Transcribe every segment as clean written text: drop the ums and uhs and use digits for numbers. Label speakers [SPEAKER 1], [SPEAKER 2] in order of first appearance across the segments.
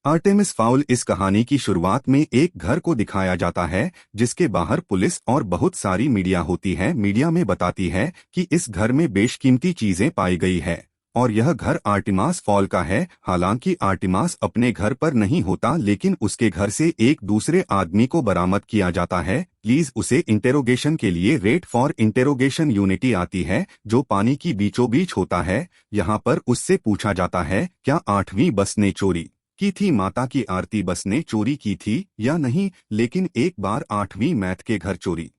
[SPEAKER 1] Artemis foul. इस कहानी की शुरुआत में एक घर को दिखाया जाता है जिसके बाहर पुलिस और बहुत सारी मीडिया होती है। मीडिया में बताती है कि इस घर में बेशकीमती चीजें पाई गई है और यह घर आर्टिमास फॉल का है। हालांकि आर्टिमास अपने घर पर नहीं होता, लेकिन उसके घर से एक दूसरे आदमी को बरामद किया जाता है। प्लीज उसे इंटेरोगेशन के लिए रेट फॉर इंटेरोगेशन यूनिटी आती है जो पानी की बीचों बीच होता है। यहाँ पर उससे पूछा जाता है क्या 8वीं बस ने चोरी की थी, माता की आरती बस ने चोरी की थी या नहीं। लेकिन एक बार 8वीं मैथ के घर चोरी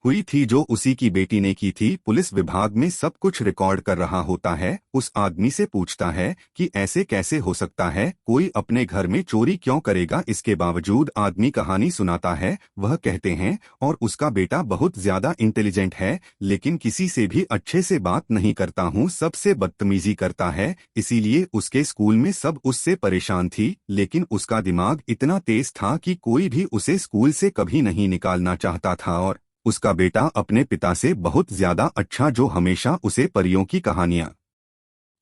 [SPEAKER 1] हुई थी जो उसी की बेटी ने की थी। पुलिस विभाग में सब कुछ रिकॉर्ड कर रहा होता है। उस आदमी से पूछता है कि ऐसे कैसे हो सकता है, कोई अपने घर में चोरी क्यों करेगा। इसके बावजूद आदमी कहानी सुनाता है। वह कहते हैं और उसका बेटा बहुत ज्यादा इंटेलिजेंट है, लेकिन किसी से भी अच्छे से बात नहीं करता हूँ, सबसे बदतमीजी करता है। इसीलिए उसके स्कूल में सब उससे परेशान थी, लेकिन उसका दिमाग इतना तेज था कि कोई भी उसे स्कूल से कभी नहीं निकालना चाहता था। और उसका बेटा अपने पिता से बहुत ज्यादा अच्छा, जो हमेशा उसे परियों की कहानियां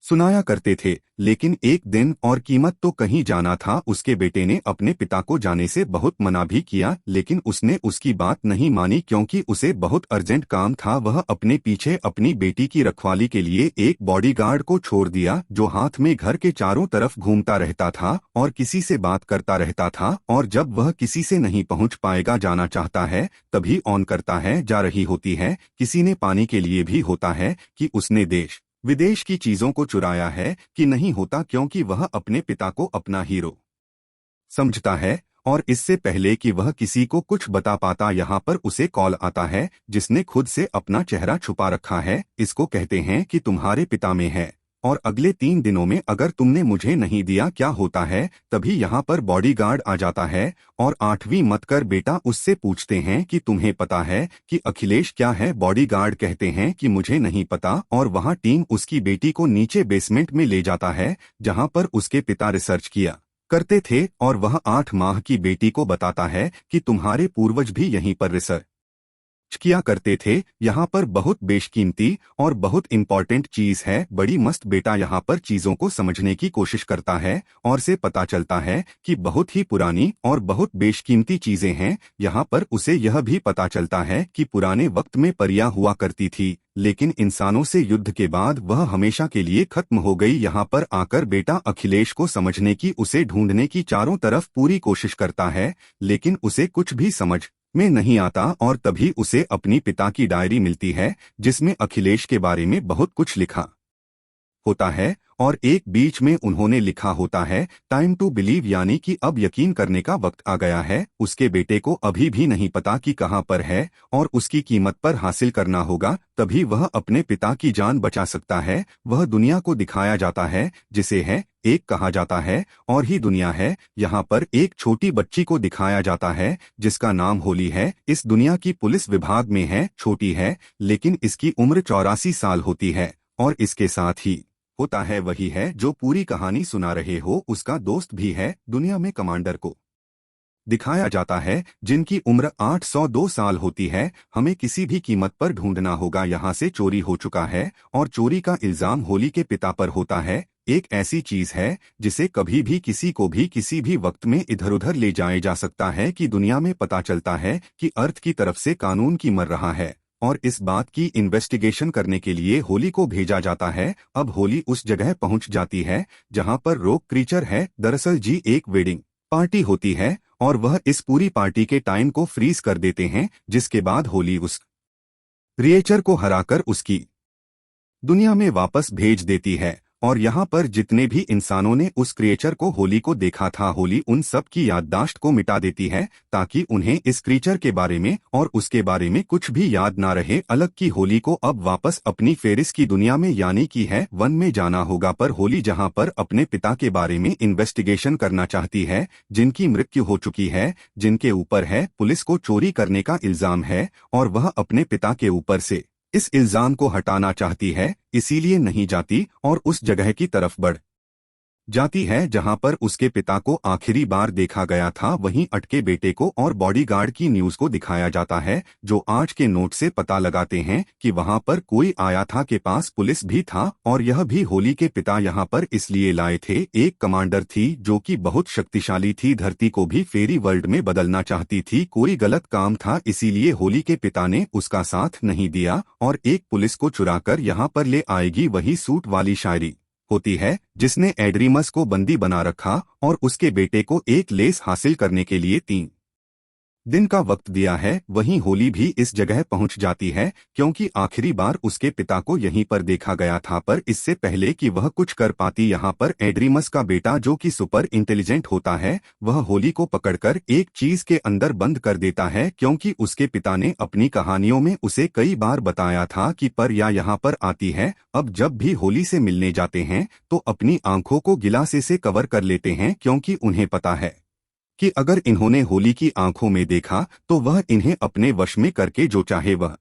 [SPEAKER 1] सुनाया करते थे। लेकिन एक दिन और कीमत तो कहीं जाना था। उसके बेटे ने अपने पिता को जाने से बहुत मना भी किया, लेकिन उसने उसकी बात नहीं मानी क्योंकि उसे बहुत अर्जेंट काम था। वह अपने पीछे अपनी बेटी की रखवाली के लिए एक बॉडीगार्ड को छोड़ दिया जो हाथ में घर के चारों तरफ घूमता रहता था और किसी से बात करता रहता था। और जब वह किसी से नहीं पहुंच पाएगा, जाना चाहता है, तभी ऑन करता है। जा रही होती है, किसी ने पानी के लिए भी होता है कि उसने देश विदेश की चीजों को चुराया है कि नहीं होता, क्योंकि वह अपने पिता को अपना हीरो समझता है। और इससे पहले कि वह किसी को कुछ बता पाता, यहाँ पर उसे कॉल आता है जिसने खुद से अपना चेहरा छुपा रखा है। इसको कहते हैं कि तुम्हारे पिता में है और अगले 3 दिनों में अगर तुमने मुझे नहीं दिया क्या होता है। तभी यहाँ पर बॉडीगार्ड आ जाता है और 8वीं मत कर बेटा उससे पूछते हैं कि तुम्हें पता है कि अखिलेश क्या है। बॉडीगार्ड कहते हैं कि मुझे नहीं पता। और वहाँ टीम उसकी बेटी को नीचे बेसमेंट में ले जाता है जहाँ पर उसके पिता रिसर्च किया करते थे। और वह 8 माह की बेटी को बताता है कि तुम्हारे पूर्वज भी यहीं पर रिसर्च किया करते थे। यहाँ पर बहुत बेशकीमती और बहुत इंपॉर्टेंट चीज है। बड़ी मस्त बेटा यहाँ पर चीजों को समझने की कोशिश करता है और से पता चलता है कि बहुत ही पुरानी और बहुत बेशकीमती चीजें हैं। यहाँ पर उसे यह भी पता चलता है कि पुराने वक्त में परियां हुआ करती थी, लेकिन इंसानों से युद्ध के बाद वह हमेशा के लिए खत्म हो गई। यहाँ पर आकर बेटा अखिलेश को समझने की, उसे ढूंढने की चारों तरफ पूरी कोशिश करता है, लेकिन उसे कुछ भी समझ में नहीं आता। और तभी उसे अपनी पिता की डायरी मिलती है जिसमें अखिलेश के बारे में बहुत कुछ लिखा होता है। और एक बीच में उन्होंने लिखा होता है टाइम टू बिलीव, यानी कि अब यकीन करने का वक्त आ गया है। उसके बेटे को अभी भी नहीं पता कि कहाँ पर है और उसकी कीमत पर हासिल करना होगा, तभी वह अपने पिता की जान बचा सकता है। वह दुनिया को दिखाया जाता है जिसे है एक कहा जाता है और ही दुनिया है। यहाँ पर एक छोटी बच्ची को दिखाया जाता है जिसका नाम होली है। इस दुनिया की पुलिस विभाग में है, छोटी है, लेकिन इसकी उम्र 84 साल होती है। और इसके साथ ही होता है वही है जो पूरी कहानी सुना रहे हो, उसका दोस्त भी है। दुनिया में कमांडर को दिखाया जाता है जिनकी उम्र 802 साल होती है। हमें किसी भी कीमत पर ढूंढना होगा। यहाँ से चोरी हो चुका है और चोरी का इल्जाम होली के पिता पर होता है। एक ऐसी चीज है जिसे कभी भी किसी को भी किसी भी वक्त में इधर उधर ले जाया जा सकता है कि दुनिया में पता चलता है कि अर्थ की तरफ से कानून की मर रहा है। और इस बात की इन्वेस्टिगेशन करने के लिए होली को भेजा जाता है। अब होली उस जगह पहुंच जाती है जहां पर रॉक क्रीचर है। दरअसल जी एक वेडिंग पार्टी होती है और वह इस पूरी पार्टी के टाइम को फ्रीज कर देते हैं, जिसके बाद होली उस क्रिएचर को हराकर उसकी दुनिया में वापस भेज देती है। और यहाँ पर जितने भी इंसानों ने उस क्रिएचर को होली को देखा था, होली उन सब की याददाश्त को मिटा देती है ताकि उन्हें इस क्रिएचर के बारे में और उसके बारे में कुछ भी याद ना रहे। अलग की होली को अब वापस अपनी फेरिस की दुनिया में यानी कि है वन में जाना होगा। पर होली जहाँ पर अपने पिता के बारे में इन्वेस्टिगेशन करना चाहती है, जिनकी मृत्यु हो चुकी है, जिनके ऊपर है पुलिस को चोरी करने का इल्जाम है और वह अपने पिता के ऊपर से इस इल्जाम को हटाना चाहती है, इसीलिए नहीं जाती और उस जगह की तरफ बढ़ जाती है जहां पर उसके पिता को आखिरी बार देखा गया था। वहीं अटके बेटे को और बॉडीगार्ड की न्यूज को दिखाया जाता है, जो आज के नोट से पता लगाते हैं कि वहां पर कोई आया था, के पास पुलिस भी था और यह भी होली के पिता यहां पर इसलिए लाए थे। एक कमांडर थी जो कि बहुत शक्तिशाली थी, धरती को भी फेरी वर्ल्ड में बदलना चाहती थी। कोई गलत काम था, इसीलिए होली के पिता ने उसका साथ नहीं दिया और एक पुलिस को चुराकर यहां पर ले आएगी। वही सूट वाली शायरी होती है जिसने एड्रीमस को बंदी बना रखा और उसके बेटे को एक लेस हासिल करने के लिए 3 दिन का वक्त दिया है। वहीं होली भी इस जगह पहुंच जाती है क्योंकि आखिरी बार उसके पिता को यहीं पर देखा गया था, पर इससे पहले कि वह कुछ कर पाती यहां पर एड्रीमस का बेटा जो कि सुपर इंटेलिजेंट होता है, वह होली को पकड़कर एक चीज के अंदर बंद कर देता है क्योंकि उसके पिता ने अपनी कहानियों में उसे कई बार बताया था कि परियां यहां पर आती है। अब जब भी होली से मिलने जाते हैं तो अपनी आंखों को गिलासे से कवर कर लेते हैं क्योंकि उन्हें पता है कि अगर इन्होंने होली की आंखों में देखा तो वह इन्हें अपने वश में करके जो चाहे वह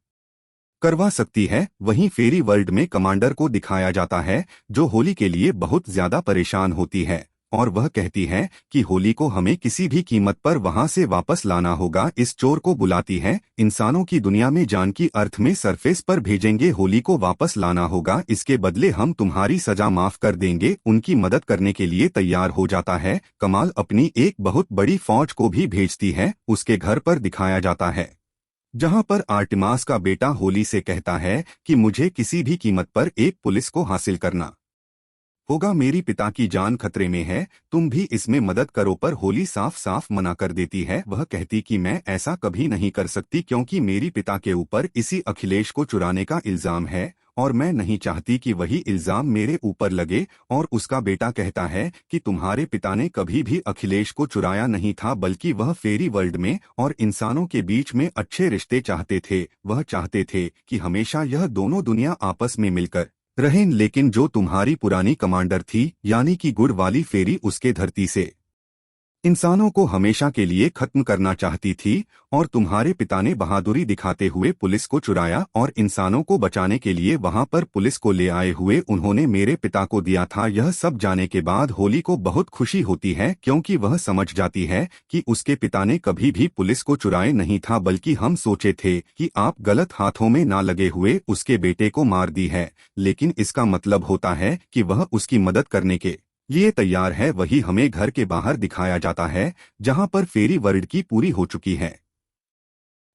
[SPEAKER 1] करवा सकती है। वहीं फेरी वर्ल्ड में कमांडर को दिखाया जाता है जो होली के लिए बहुत ज्यादा परेशान होती है और वह कहती है कि होली को हमें किसी भी कीमत पर वहां से वापस लाना होगा। इस चोर को बुलाती है, इंसानों की दुनिया में जान की अर्थ में सरफेस पर भेजेंगे, होली को वापस लाना होगा, इसके बदले हम तुम्हारी सजा माफ कर देंगे। उनकी मदद करने के लिए तैयार हो जाता है। कमाल अपनी एक बहुत बड़ी फौज को भी भेजती है। उसके घर पर दिखाया जाता है जहां पर आर्टिमास का बेटा होली से कहता है कि मुझे किसी भी कीमत पर एक पुलिस को हासिल करना होगा, मेरी पिता की जान खतरे में है, तुम भी इसमें मदद करो। पर होली साफ साफ मना कर देती है। वह कहती कि मैं ऐसा कभी नहीं कर सकती क्योंकि मेरी पिता के ऊपर इसी अखिलेश को चुराने का इल्जाम है और मैं नहीं चाहती कि वही इल्जाम मेरे ऊपर लगे। और उसका बेटा कहता है कि तुम्हारे पिता ने कभी भी अखिलेश को चुराया नहीं था, बल्कि वह फेरी वर्ल्ड में और इंसानों के बीच में अच्छे रिश्ते चाहते थे। वह चाहते थे कि हमेशा यह दोनों दुनिया आपस में मिलकर रहें। लेकिन जो तुम्हारी पुरानी कमांडर थी यानी कि गुड़ वाली फेरी, उसके धरती से इंसानों को हमेशा के लिए खत्म करना चाहती थी और तुम्हारे पिता ने बहादुरी दिखाते हुए पुलिस को चुराया और इंसानों को बचाने के लिए वहां पर पुलिस को ले आए हुए उन्होंने मेरे पिता को दिया था। यह सब जाने के बाद होली को बहुत खुशी होती है क्योंकि वह समझ जाती है कि उसके पिता ने कभी भी पुलिस को चुराए नहीं था, बल्कि हम सोचे थे कि आप गलत हाथों में ना लगे हुए उसके बेटे को मार दी है, लेकिन इसका मतलब होता है कि वह उसकी मदद करने के लिए तैयार है। वही हमें घर के बाहर दिखाया जाता है जहां पर फेरी वर्ल्ड की पूरी हो चुकी है।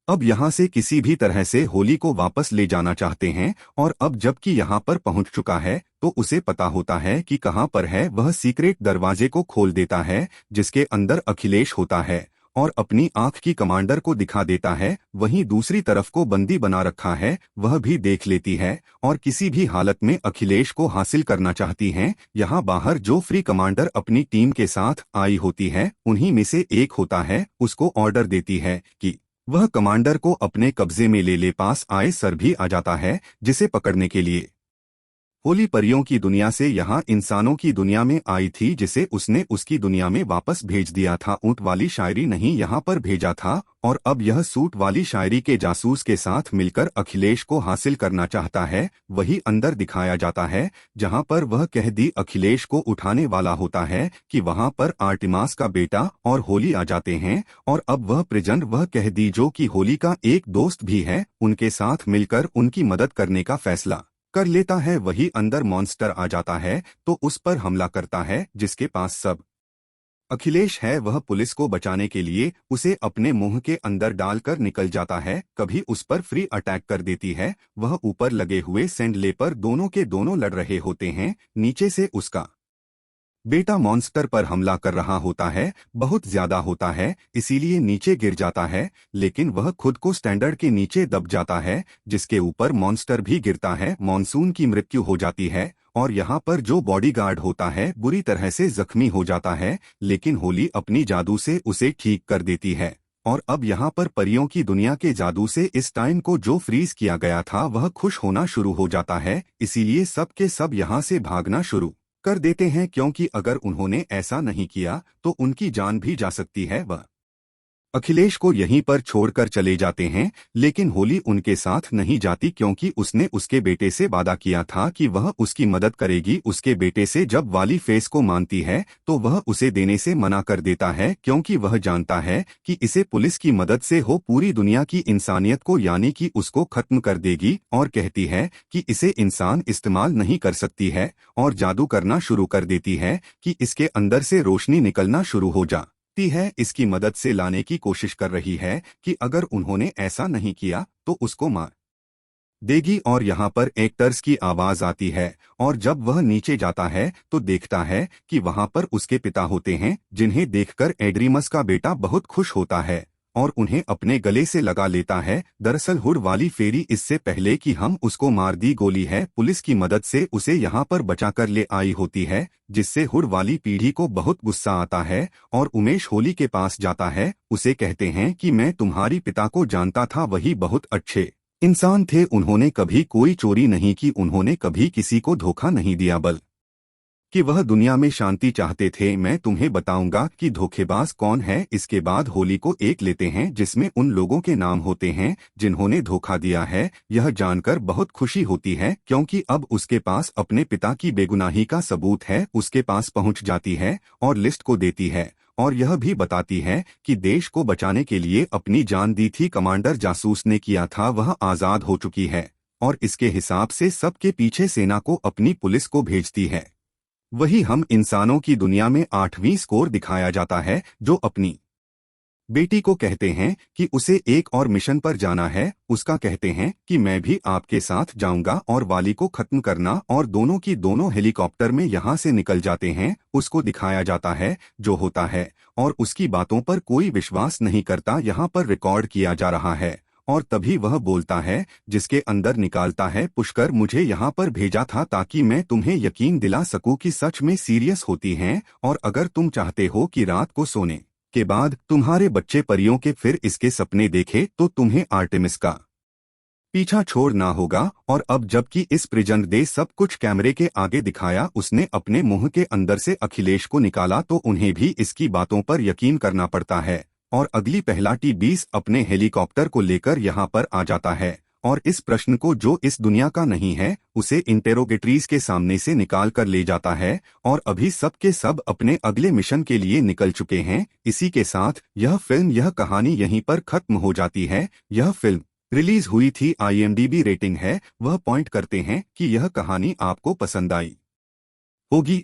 [SPEAKER 1] अब यहां से किसी भी तरह से होली को वापस ले जाना चाहते हैं और अब जबकि यहां पर पहुंच चुका है तो उसे पता होता है कि कहां पर है। वह सीक्रेट दरवाजे को खोल देता है जिसके अंदर अखिलेश होता है और अपनी आंख की कमांडर को दिखा देता है। वहीं दूसरी तरफ को बंदी बना रखा है, वह भी देख लेती है और किसी भी हालत में अखिलेश को हासिल करना चाहती हैं। यहाँ बाहर जो फ्री कमांडर अपनी टीम के साथ आई होती है उन्हीं में से एक होता है, उसको ऑर्डर देती है कि वह कमांडर को अपने कब्जे में ले ले। पास आए सर भी आ जाता है जिसे पकड़ने के लिए होली परियों की दुनिया से यहाँ इंसानों की दुनिया में आई थी, जिसे उसने उसकी दुनिया में वापस भेज दिया था। ऊंट वाली शायरी नहीं यहाँ पर भेजा था और अब यह सूट वाली शायरी के जासूस के साथ मिलकर अखिलेश को हासिल करना चाहता है। वही अंदर दिखाया जाता है जहाँ पर वह कह दी अखिलेश को उठाने वाला होता है कि वहाँ पर आर्टिमास का बेटा और होली आ जाते हैं और अब वह प्रिजन वह कह दी जो कि होली का एक दोस्त भी है, उनके साथ मिलकर उनकी मदद करने का फैसला कर लेता है। वही अंदर मॉन्स्टर आ जाता है तो उस पर हमला करता है जिसके पास सब अखिलेश है। वह पुलिस को बचाने के लिए उसे अपने मुंह के अंदर डालकर निकल जाता है, कभी उस पर फ्री अटैक कर देती है। वह ऊपर लगे हुए सैंडले पर दोनों के दोनों लड़ रहे होते हैं, नीचे से उसका बेटा मॉन्स्टर पर हमला कर रहा होता है, बहुत ज्यादा होता है इसीलिए नीचे गिर जाता है, लेकिन वह खुद को स्टैंडर्ड के नीचे दब जाता है जिसके ऊपर मॉन्स्टर भी गिरता है। मॉनसून की मृत्यु हो जाती है और यहाँ पर जो बॉडीगार्ड होता है बुरी तरह से जख्मी हो जाता है, लेकिन होली अपनी जादू से उसे ठीक कर देती है। और अब यहाँ पर परियों की दुनिया के जादू से इस टाइम को जो फ्रीज किया गया था वह खुश होना शुरू हो जाता है, इसीलिए सब के सब यहाँ से भागना शुरू कर देते हैं क्योंकि अगर उन्होंने ऐसा नहीं किया तो उनकी जान भी जा सकती है। वह अखिलेश को यहीं पर छोड़कर चले जाते हैं, लेकिन होली उनके साथ नहीं जाती क्योंकि उसने उसके बेटे से वादा किया था कि वह उसकी मदद करेगी। उसके बेटे से जब वाली फेस को मानती है तो वह उसे देने से मना कर देता है क्योंकि वह जानता है कि इसे पुलिस की मदद से हो पूरी दुनिया की इंसानियत को यानी कि उसको खत्म कर देगी, और कहती है कि इसे इंसान इस्तेमाल नहीं कर सकती है और जादू करना शुरू कर देती है कि इसके अंदर से रोशनी निकलना शुरू हो जा है। इसकी मदद से लाने की कोशिश कर रही है कि अगर उन्होंने ऐसा नहीं किया तो उसको मार देगी। और यहाँ पर एक तर्स की आवाज आती है, और जब वह नीचे जाता है तो देखता है कि वहाँ पर उसके पिता होते हैं, जिन्हें देखकर एड्रीमस का बेटा बहुत खुश होता है और उन्हें अपने गले से लगा लेता है। दरअसल हुड वाली फेरी इससे पहले कि हम उसको मार दी गोली है, पुलिस की मदद से उसे यहाँ पर बचाकर ले आई होती है, जिससे हुड वाली पीढ़ी को बहुत गुस्सा आता है और उमेश होली के पास जाता है। उसे कहते हैं कि मैं तुम्हारी पिता को जानता था, वही बहुत अच्छे इंसान थे, उन्होंने कभी कोई चोरी नहीं की, उन्होंने कभी किसी को धोखा नहीं दिया, बल्कि कि वह दुनिया में शांति चाहते थे। मैं तुम्हें बताऊंगा कि धोखेबाज कौन है। इसके बाद होली को एक लेते हैं जिसमें उन लोगों के नाम होते हैं जिन्होंने धोखा दिया है। यह जानकर बहुत खुशी होती है क्योंकि अब उसके पास अपने पिता की बेगुनाही का सबूत है। उसके पास पहुंच जाती है और लिस्ट को देती है और यह भी बताती है कि देश को बचाने के लिए अपनी जान दी थी, कमांडर जासूस ने किया था, वह आजाद हो चुकी है और इसके हिसाब से सबके पीछे सेना को अपनी पुलिस को भेजती है। वही हम इंसानों की दुनिया में 8वीं स्कोर दिखाया जाता है, जो अपनी बेटी को कहते हैं कि उसे एक और मिशन पर जाना है। उसका कहते हैं कि मैं भी आपके साथ जाऊंगा और वाली को खत्म करना, और दोनों की दोनों हेलीकॉप्टर में यहाँ से निकल जाते हैं। उसको दिखाया जाता है जो होता है और उसकी बातों पर कोई विश्वास नहीं करता। यहाँ पर रिकॉर्ड किया जा रहा है और तभी वह बोलता है जिसके अंदर निकालता है, पुष्कर मुझे यहाँ पर भेजा था ताकि मैं तुम्हें यकीन दिला सकूं कि सच में सीरियस होती हैं, और अगर तुम चाहते हो कि रात को सोने के बाद तुम्हारे बच्चे परियों के फिर इसके सपने देखे तो तुम्हें आर्टेमिस का पीछा छोड़ना होगा। और अब जबकि इस प्रिजन दे सब कुछ कैमरे के आगे दिखाया, उसने अपने मुंह के अंदर से अखिलेश को निकाला तो उन्हें भी इसकी बातों पर यकीन करना पड़ता है। और अगली पहला T-20 अपने हेलीकॉप्टर को लेकर यहाँ पर आ जाता है और इस प्रश्न को जो इस दुनिया का नहीं है उसे इंटेरोगेटरीज के सामने से निकाल कर ले जाता है। और अभी सब के सब अपने अगले मिशन के लिए निकल चुके हैं। इसी के साथ यह कहानी यहीं पर खत्म हो जाती है। यह फिल्म रिलीज हुई थी, IMDb रेटिंग है वह पॉइंट करते हैं कि यह कहानी आपको पसंद आई होगी।